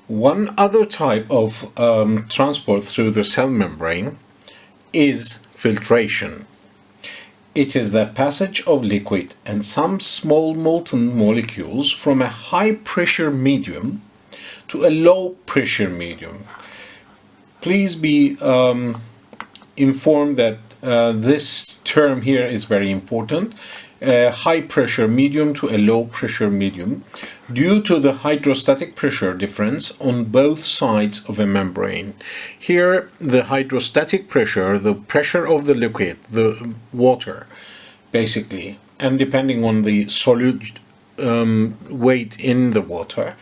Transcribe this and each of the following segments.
One other type of transport through the cell membrane is filtration. It is the passage of liquid and some small molten molecules from a high pressure medium to a low pressure medium. Please be informed that this term here is very important. High pressure medium to a low pressure medium due to the hydrostatic pressure difference on both sides of a membrane. Here the hydrostatic pressure, the pressure of the liquid, the water basically, and depending on the solute weight in the water,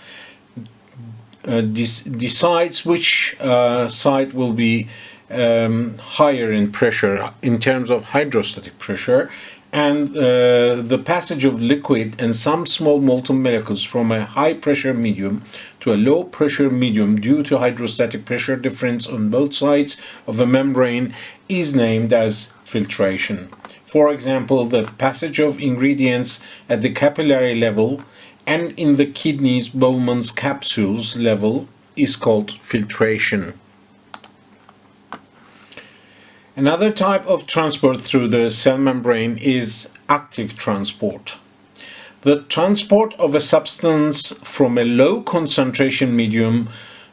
decides which side will be higher in pressure in terms of hydrostatic pressure, and the passage of liquid and some small molten molecules from a high pressure medium to a low pressure medium due to hydrostatic pressure difference on both sides of a membrane is named as filtration. For example, the passage of ingredients at the capillary level and in the kidneys, Bowman's capsules level is called filtration. Another type of transport through the cell membrane is active transport. The transport of a substance from a low concentration medium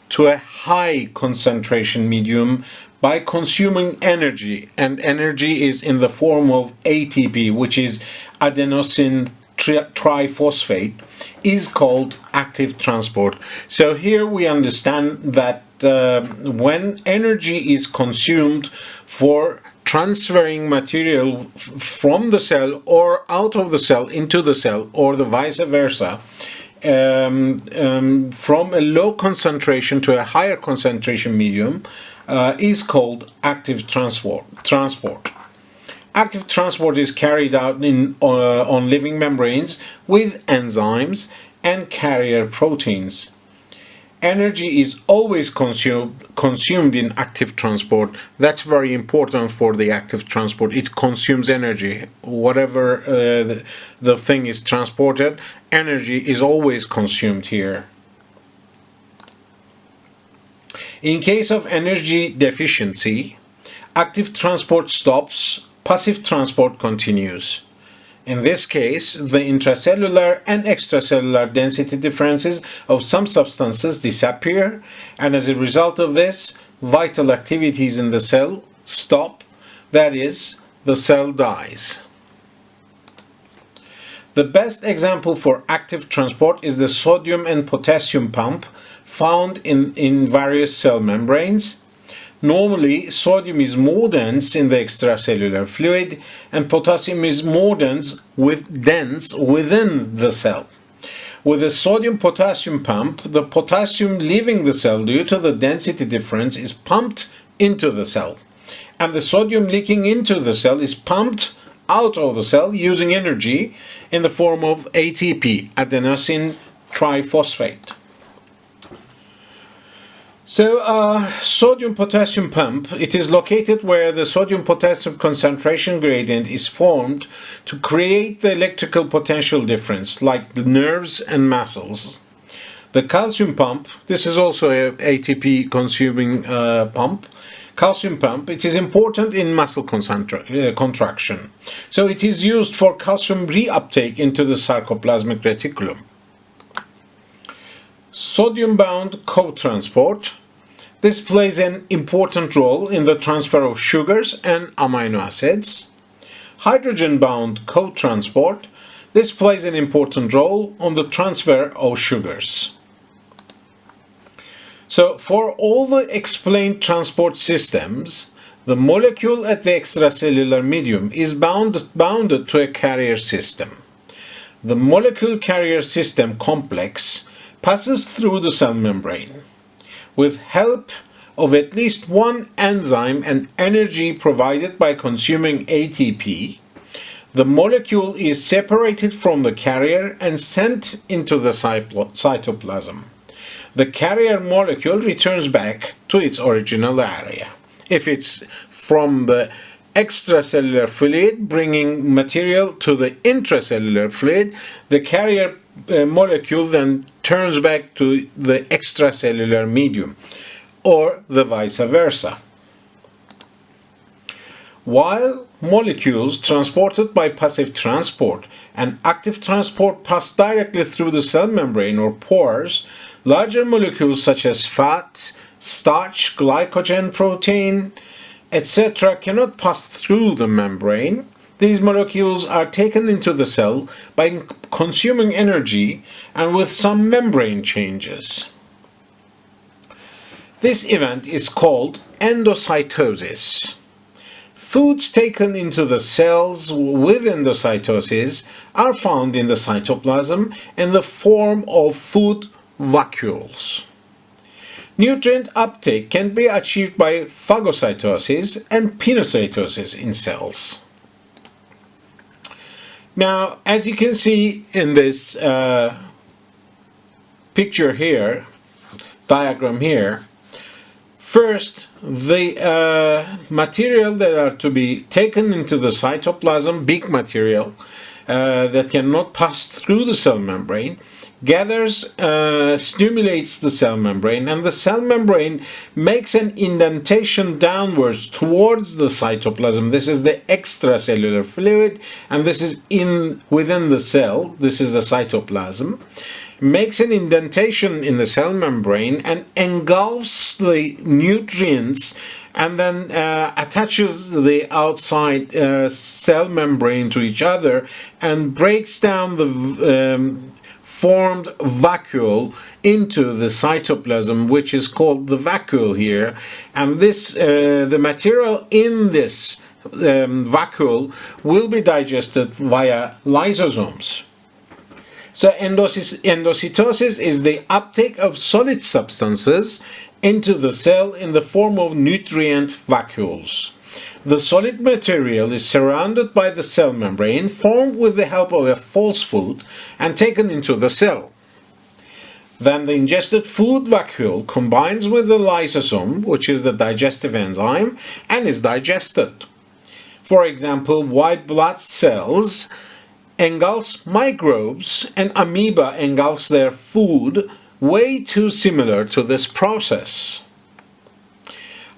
to a high concentration medium by consuming energy, and energy is in the form of ATP, which is adenosine triphosphate, is called active transport. So here we understand that when energy is consumed for transferring material from the cell or out of the cell into the cell, or the vice versa, from a low concentration to a higher concentration medium, is called active transport. Active transport is carried out on living membranes with enzymes and carrier proteins. Energy is always consumed in active transport. That's very important for the active transport. It consumes energy. Whatever the thing is transported, energy is always consumed here. In case of energy deficiency, active transport stops, passive transport continues. In this case, the intracellular and extracellular density differences of some substances disappear, and as a result of this, vital activities in the cell stop, that is, the cell dies. The best example for active transport is the sodium and potassium pump found in various cell membranes. Normally, sodium is more dense in the extracellular fluid and potassium is more dense within the cell. With the sodium-potassium pump, the potassium leaving the cell due to the density difference is pumped into the cell, and the sodium leaking into the cell is pumped out of the cell using energy in the form of ATP, adenosine triphosphate. So, sodium-potassium pump, it is located where the sodium-potassium concentration gradient is formed to create the electrical potential difference, like the nerves and muscles. The calcium pump, this is also a ATP-consuming pump. Calcium pump, it is important in muscle contraction. So it is used for calcium reuptake into the sarcoplasmic reticulum. Sodium-bound co-transport. This plays an important role in the transfer of sugars and amino acids. Hydrogen-bound co-transport. This plays an important role on the transfer of sugars. So, for all the explained transport systems, the molecule at the extracellular medium is bounded to a carrier system. The molecule carrier system complex passes through the cell membrane. With help of at least one enzyme and energy provided by consuming ATP, the molecule is separated from the carrier and sent into the cytoplasm. The carrier molecule returns back to its original area. If it's from the extracellular fluid bringing material to the intracellular fluid, the carrier molecule then turns back to the extracellular medium, or the vice versa. While molecules transported by passive transport and active transport pass directly through the cell membrane or pores, larger molecules such as fat, starch, glycogen, protein, etc. cannot pass through the membrane. These molecules are taken into the cell by consuming energy and with some membrane changes. This event is called endocytosis. Foods taken into the cells with endocytosis are found in the cytoplasm in the form of food vacuoles. Nutrient uptake can be achieved by phagocytosis and pinocytosis in cells. Now, as you can see in this picture here, diagram here, first, the material that are to be taken into the cytoplasm, big material that cannot pass through the cell membrane, gathers, stimulates the cell membrane, and the cell membrane makes an indentation downwards towards the cytoplasm. This is the extracellular fluid, and this is within the cell. This is the cytoplasm. Makes an indentation in the cell membrane and engulfs the nutrients, and then attaches the outside cell membrane to each other and breaks down the formed vacuole into the cytoplasm, which is called the vacuole here. And this the material in this vacuole will be digested via lysosomes. So endocytosis is the uptake of solid substances into the cell in the form of nutrient vacuoles. The solid material is surrounded by the cell membrane, formed with the help of a false food, and taken into the cell. Then the ingested food vacuole combines with the lysosome, which is the digestive enzyme, and is digested. For example, white blood cells engulfs microbes, and amoeba engulfs their food, way too similar to this process.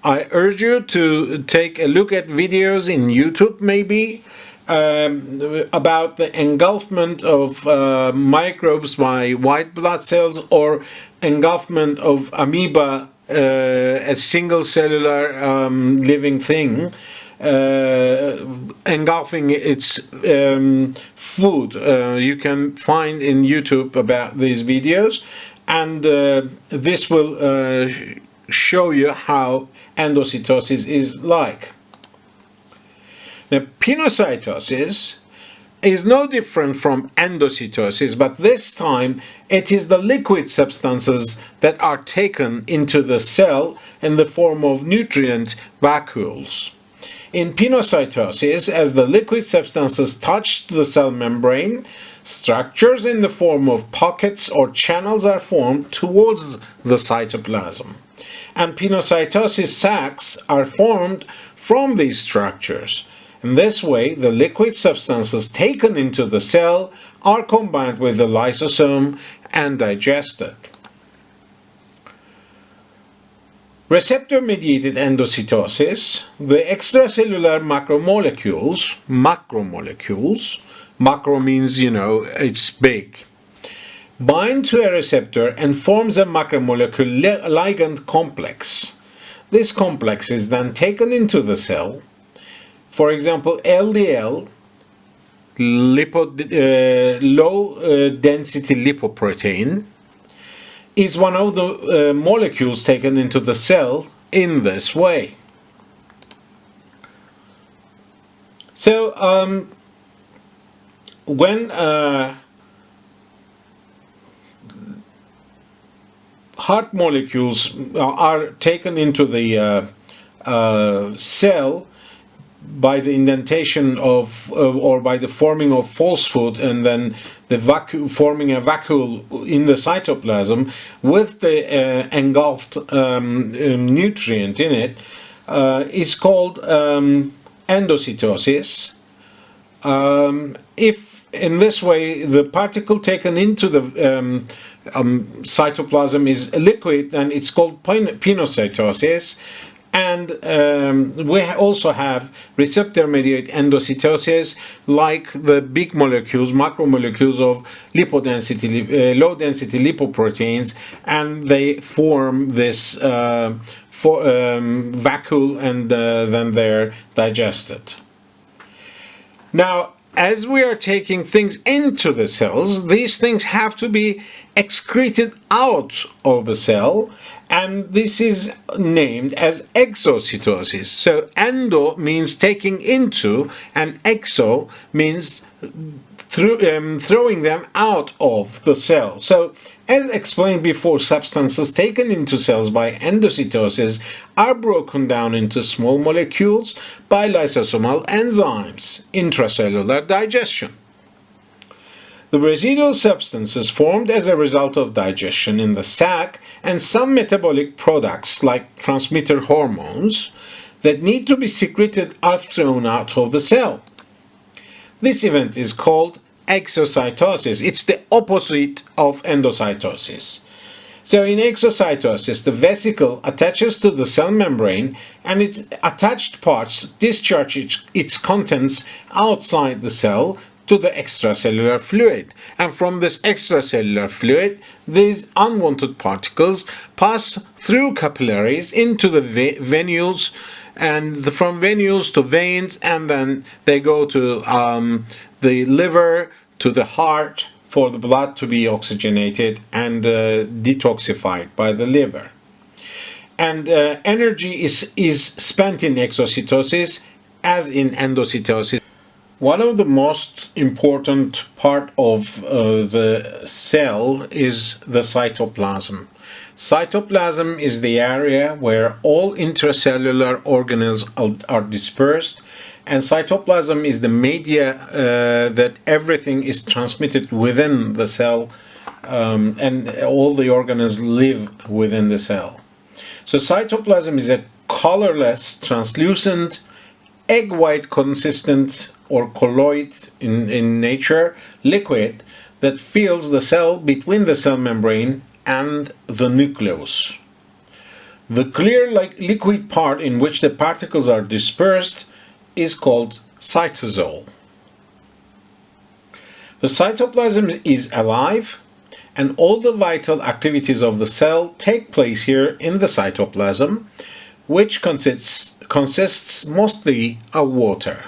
I urge you to take a look at videos in YouTube maybe about the engulfment of microbes by white blood cells, or engulfment of amoeba, a single cellular living thing, engulfing its food. You can find in YouTube about these videos, and this will show you how endocytosis is like. Now, pinocytosis is no different from endocytosis, but this time it is the liquid substances that are taken into the cell in the form of nutrient vacuoles. In pinocytosis, as the liquid substances touch the cell membrane, structures in the form of pockets or channels are formed towards the cytoplasm, and pinocytosis sacs are formed from these structures. In this way, the liquid substances taken into the cell are combined with the lysosome and digested. Receptor-mediated endocytosis, the extracellular macromolecules, macro means, it's big, bind to a receptor and forms a macromolecule ligand complex. This complex is then taken into the cell. For example, LDL, low-density lipoprotein, is one of the molecules taken into the cell in this way. So, when heart molecules are taken into the cell by the indentation of or by the forming of false food, and then the forming a vacuole in the cytoplasm with the engulfed nutrient in it, is called endocytosis. If In this way, the particle taken into the cytoplasm is liquid, and it's called pinocytosis. And we also have receptor mediate endocytosis, like the big molecules, macromolecules of low density lipoproteins, and they form this vacuole, and then they're digested. Now, as we are taking things into the cells, these things have to be excreted out of the cell, and this is named as exocytosis. So endo means taking into, and exo means throwing them out of the cell. So, as explained before, substances taken into cells by endocytosis are broken down into small molecules by lysosomal enzymes, intracellular digestion. The residual substances formed as a result of digestion in the sac and some metabolic products like transmitter hormones that need to be secreted are thrown out of the cell. This event is called exocytosis. It's the opposite of endocytosis. So in exocytosis, the vesicle attaches to the cell membrane, and its attached parts discharge its contents outside the cell to the extracellular fluid. And from this extracellular fluid, these unwanted particles pass through capillaries into the venules, and from venules to veins, and then they go to the liver, to the heart, for the blood to be oxygenated and detoxified by the liver. And energy is spent in exocytosis as in endocytosis. One of the most important part of the cell is the cytoplasm. Cytoplasm is the area where all intracellular organelles are dispersed, and cytoplasm is the media that everything is transmitted within the cell, and all the organelles live within the cell. So cytoplasm is a colorless, translucent, egg-white consistent or colloid in nature liquid that fills the cell between the cell membrane and the nucleus. The clear liquid part in which the particles are dispersed is called cytosol. The cytoplasm is alive, and all the vital activities of the cell take place here in the cytoplasm, which consists mostly of water.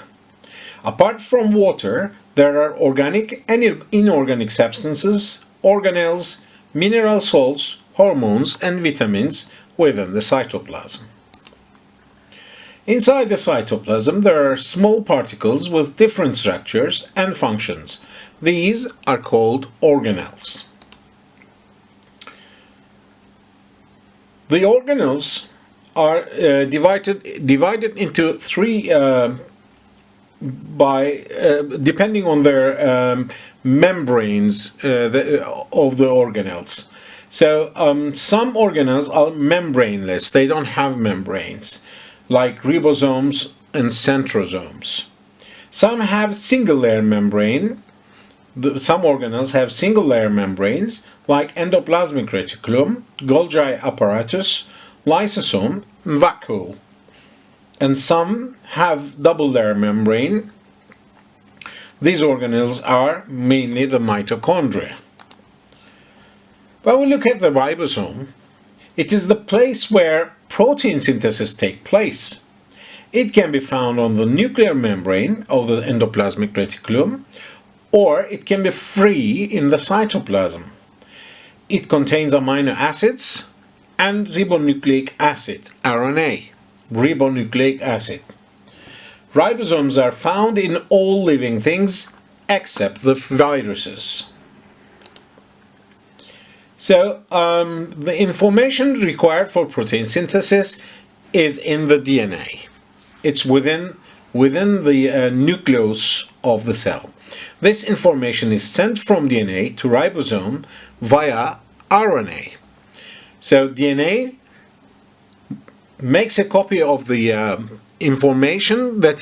Apart from water, there are organic and inorganic substances, organelles, mineral salts, hormones, and vitamins within the cytoplasm. Inside the cytoplasm, there are small particles with different structures and functions. These are called organelles. The organelles are divided into three depending on their membranes of the organelles. So some organelles are membraneless; they don't have membranes, like ribosomes and centrosomes. Some have single-layer membrane. Some organelles have single-layer membranes, like Endoplasmic Reticulum, Golgi Apparatus, Lysosome, and vacuole. And some have double-layer membrane. These organelles are mainly the mitochondria. When we look at the ribosome, it is the place where protein synthesis takes place. It can be found on the nuclear membrane of the endoplasmic reticulum, or it can be free in the cytoplasm. It contains amino acids and ribonucleic acid, RNA, ribonucleic acid. Ribosomes are found in all living things except the viruses. So the information required for protein synthesis is in the DNA. It's within the nucleus of the cell. This information is sent from DNA to ribosome via RNA. So DNA makes a copy of the information that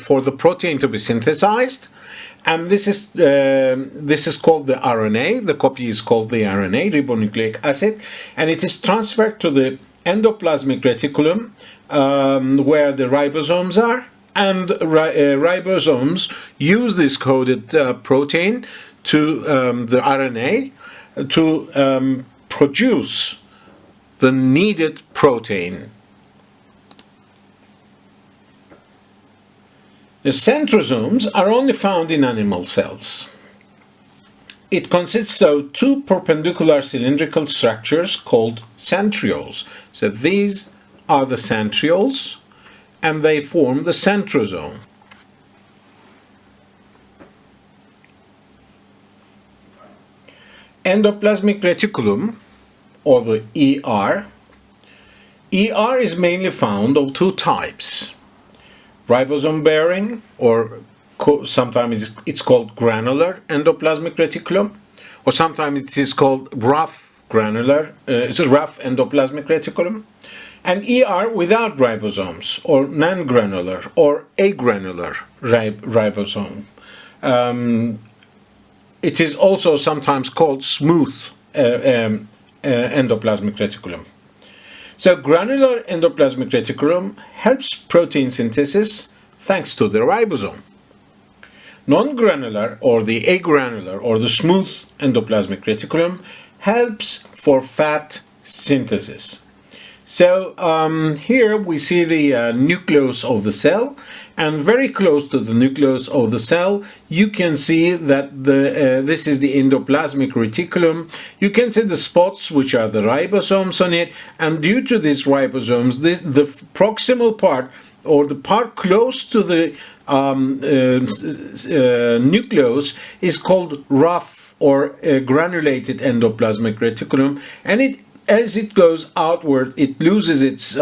for the protein to be synthesized, And this is called the RNA. The copy is called the RNA, ribonucleic acid, and it is transferred to the endoplasmic reticulum, where the ribosomes are. And ribosomes use this coded protein to the RNA to produce the needed protein. The centrosomes are only found in animal cells. It consists of two perpendicular cylindrical structures called centrioles. So these are the centrioles, and they form the centrosome. Endoplasmic reticulum, or the ER. ER is mainly found of two types: ribosome bearing, or sometimes it's called granular endoplasmic reticulum, or sometimes it is called rough endoplasmic reticulum, and ER without ribosomes, or non-granular or agranular ribosome. It is also sometimes called smooth endoplasmic reticulum. So granular endoplasmic reticulum helps protein synthesis thanks to the ribosome. Non-granular, or the agranular or the smooth endoplasmic reticulum helps for fat synthesis. So here we see the nucleus of the cell, and very close to the nucleus of the cell you can see that this is the endoplasmic reticulum. You can see the spots, which are the ribosomes on it, and due to these ribosomes, the proximal part, or the part close to the nucleus, is called rough or granulated endoplasmic reticulum, and as it goes outward, it loses its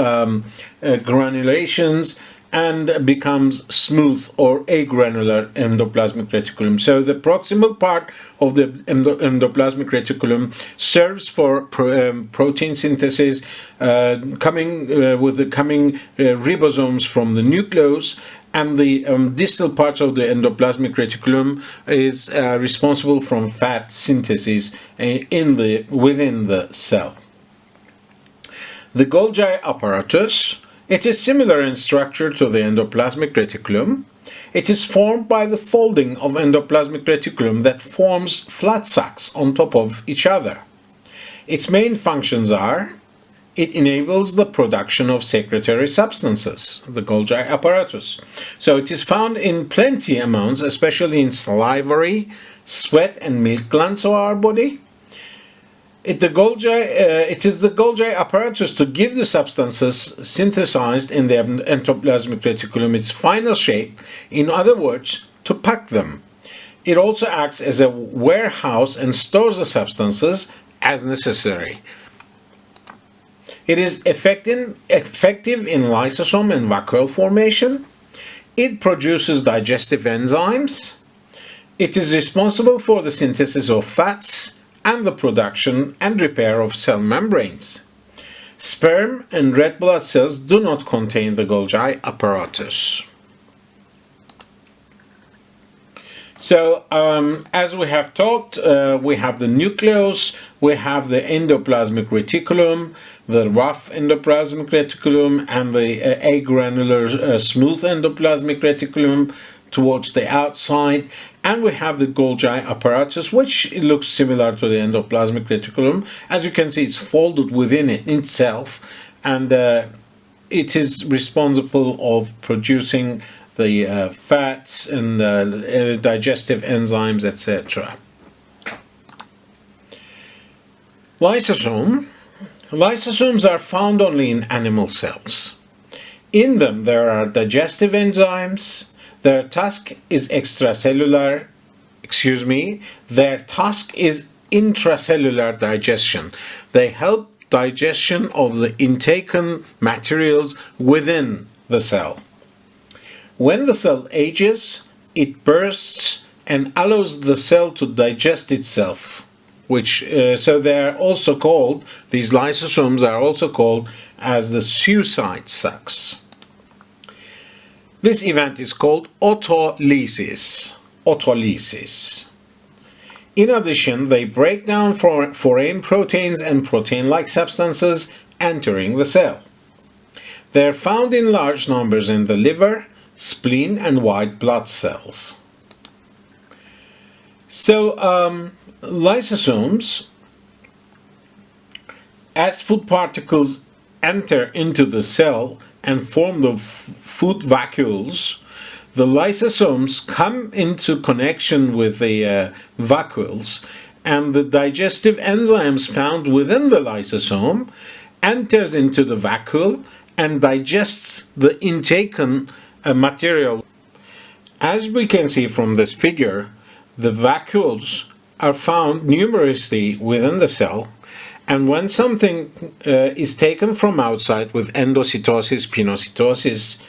granulations and becomes smooth or agranular endoplasmic reticulum. So the proximal part of the endoplasmic reticulum serves for protein synthesis, coming ribosomes from the nucleus, and the distal parts of the endoplasmic reticulum is responsible for fat synthesis within the cell. The Golgi apparatus, it is similar in structure to the endoplasmic reticulum. It is formed by the folding of endoplasmic reticulum that forms flat sacs on top of each other. Its main functions are: it enables the production of secretory substances, the Golgi apparatus. So it is found in plenty amounts, especially in salivary, sweat and milk glands of our body. It is the Golgi apparatus to give the substances synthesized in the endoplasmic reticulum its final shape, in other words, to pack them. It also acts as a warehouse and stores the substances as necessary. It is effective in lysosome and vacuole formation. It produces digestive enzymes. It is responsible for the synthesis of fats and the production and repair of cell membranes. Sperm and red blood cells do not contain the Golgi apparatus. So, as we have talked, we have the nucleus, we have the endoplasmic reticulum, the rough endoplasmic reticulum, and the agranular smooth endoplasmic reticulum towards the outside, and we have the Golgi apparatus, which looks similar to the endoplasmic reticulum. As you can see, it's folded within it itself, and it is responsible of producing the fats and digestive enzymes, etc. Lysosome. Lysosomes are found only in animal cells. In them there are digestive enzymes. Their task is intracellular digestion. They help digestion of the intaken materials within the cell. When the cell ages, it bursts and allows the cell to digest itself, so they are also called, these lysosomes are also called as the suicide sacs. This event is called autolysis. autolysis. In addition, they break down foreign proteins and protein-like substances entering the cell. They are found in large numbers in the liver, spleen, and white blood cells. So, lysosomes, as food particles enter into the cell and form the food vacuoles, the lysosomes come into connection with the vacuoles, and the digestive enzymes found within the lysosome enters into the vacuole and digests the intaken material. As we can see from this figure, the vacuoles are found numerously within the cell, and when something is taken from outside with endocytosis, pinocytosis,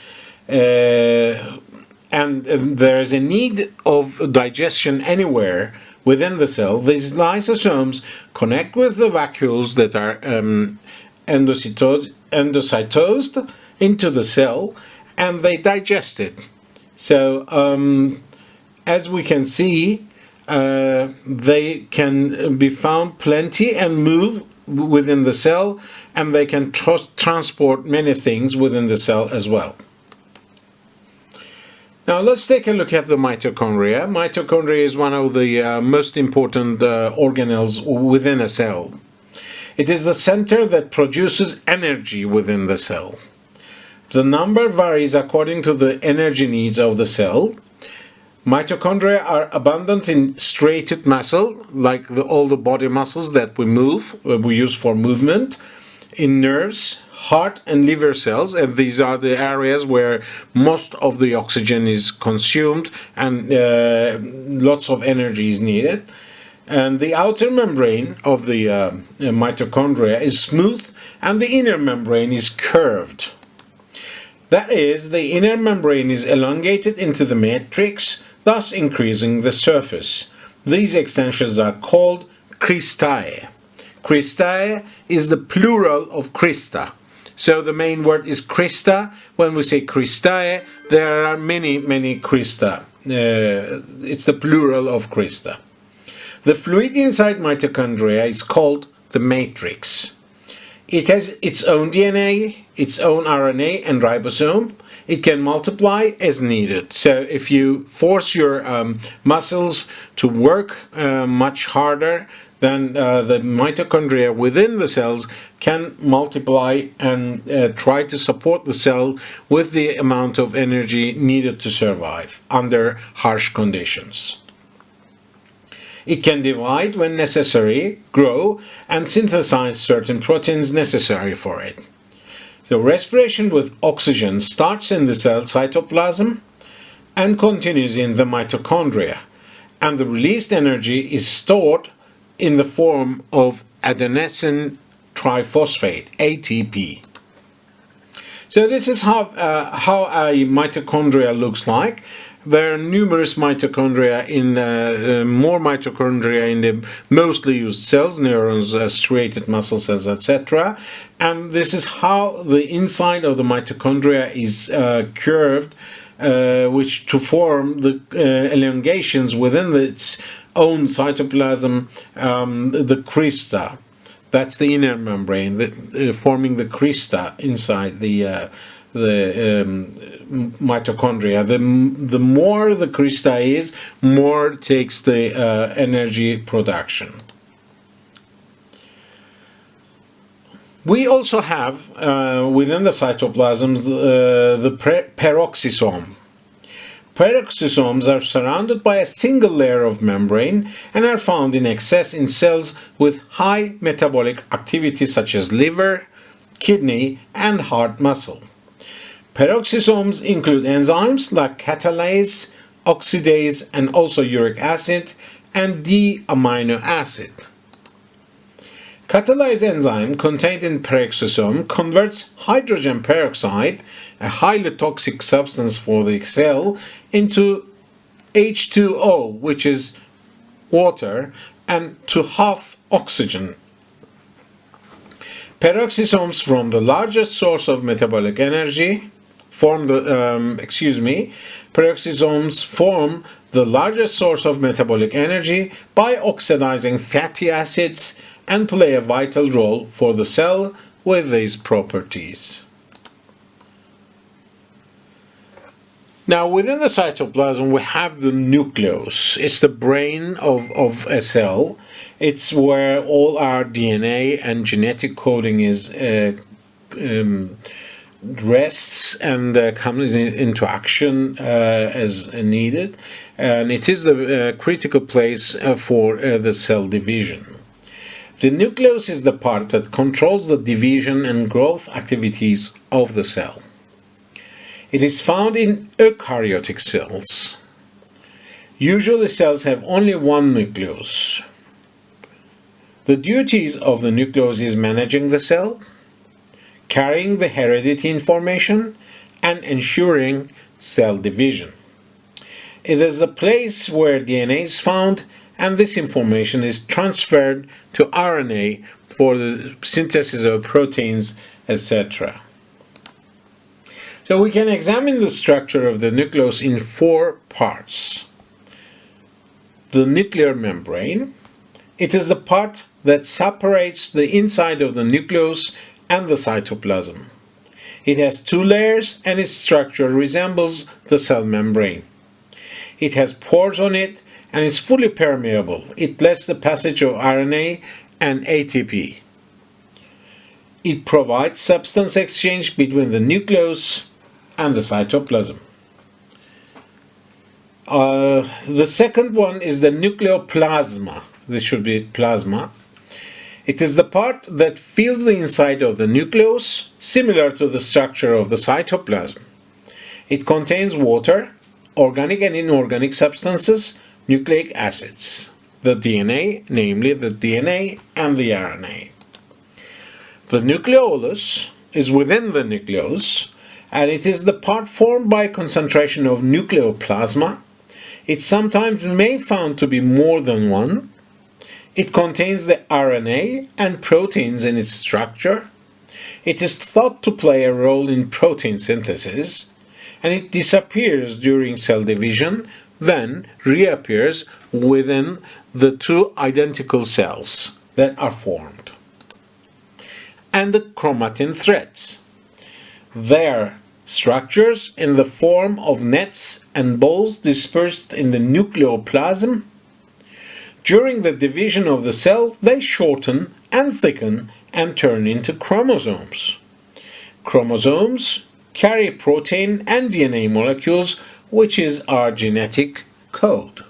and there is a need of digestion anywhere within the cell, these lysosomes connect with the vacuoles that are endocytosed into the cell, and they digest it. So, as we can see, they can be found plenty and move within the cell, and they can transport many things within the cell as well. Now let's take a look at the mitochondria. Mitochondria is one of the most important organelles within a cell. It is the center that produces energy within the cell. The number varies according to the energy needs of the cell. Mitochondria are abundant in striated muscle, like all the body muscles that we use for movement, in nerves, heart and liver cells, and these are the areas where most of the oxygen is consumed and lots of energy is needed. And the outer membrane of the mitochondria is smooth, and the inner membrane is curved. That is, the inner membrane is elongated into the matrix, thus increasing the surface. These extensions are called cristae. Cristae is the plural of crista. So the main word is crista. When we say cristae, there are many crista. It's the plural of crista. The fluid inside mitochondria is called the matrix. It has its own DNA, its own RNA and ribosome. It can multiply as needed. So if you force your muscles to work much harder, then the mitochondria within the cells can multiply and try to support the cell with the amount of energy needed to survive under harsh conditions. It can divide when necessary, grow, and synthesize certain proteins necessary for it. So respiration with oxygen starts in the cell cytoplasm and continues in the mitochondria, and the released energy is stored in the form of adenosine triphosphate, ATP. So this is how a mitochondria looks like. There are numerous mitochondria more mitochondria in the mostly used cells, neurons, striated muscle cells, etc. And this is how the inside of the mitochondria is curved, which to form the elongations within its own cytoplasm, the crista. That's the inner membrane, forming the crista inside the mitochondria. The more the crista is, more takes the energy production. We also have within the cytoplasms the peroxisome. Peroxisomes are surrounded by a single layer of membrane and are found in excess in cells with high metabolic activity such as liver, kidney, and heart muscle. Peroxisomes include enzymes like catalase, oxidase, and also uric acid and D-amino acid. Catalase enzyme contained in peroxisome converts hydrogen peroxide, a highly toxic substance for the cell, into H2O, which is water, and to half oxygen. Peroxisomes from the largest source of metabolic energy peroxisomes form the largest source of metabolic energy by oxidizing fatty acids, and play a vital role for the cell with these properties. Now, within the cytoplasm, we have the nucleus. It's the brain of a cell. It's where all our DNA and genetic coding is rests and comes into action as needed. And it is the critical place for the cell division. The nucleus is the part that controls the division and growth activities of the cell. It is found in eukaryotic cells. Usually cells have only one nucleus. The duties of the nucleus is managing the cell, carrying the heredity information, and ensuring cell division. It is the place where DNA is found, and this information is transferred to RNA for the synthesis of proteins, etc. So we can examine the structure of the nucleus in 4 parts. The nuclear membrane. It is the part that separates the inside of the nucleus and the cytoplasm. It has 2 layers and its structure resembles the cell membrane. It has pores on it and is fully permeable. It lets the passage of RNA and ATP. It provides substance exchange between the nucleus and the cytoplasm. The second one is the nucleoplasma. This should be plasma. It is the part that fills the inside of the nucleus, similar to the structure of the cytoplasm. It contains water, organic and inorganic substances, nucleic acids, the DNA, namely the DNA and the RNA. The nucleolus is within the nucleus, and it is the part formed by concentration of nucleoplasma. It sometimes may be found to be more than one. It contains the RNA and proteins in its structure. It is thought to play a role in protein synthesis, and it disappears during cell division, then reappears within the 2 identical cells that are formed. And the chromatin threads. They are structures in the form of nets and balls dispersed in the nucleoplasm. During the division of the cell, they shorten and thicken and turn into chromosomes. Chromosomes carry protein and DNA molecules, which is our genetic code.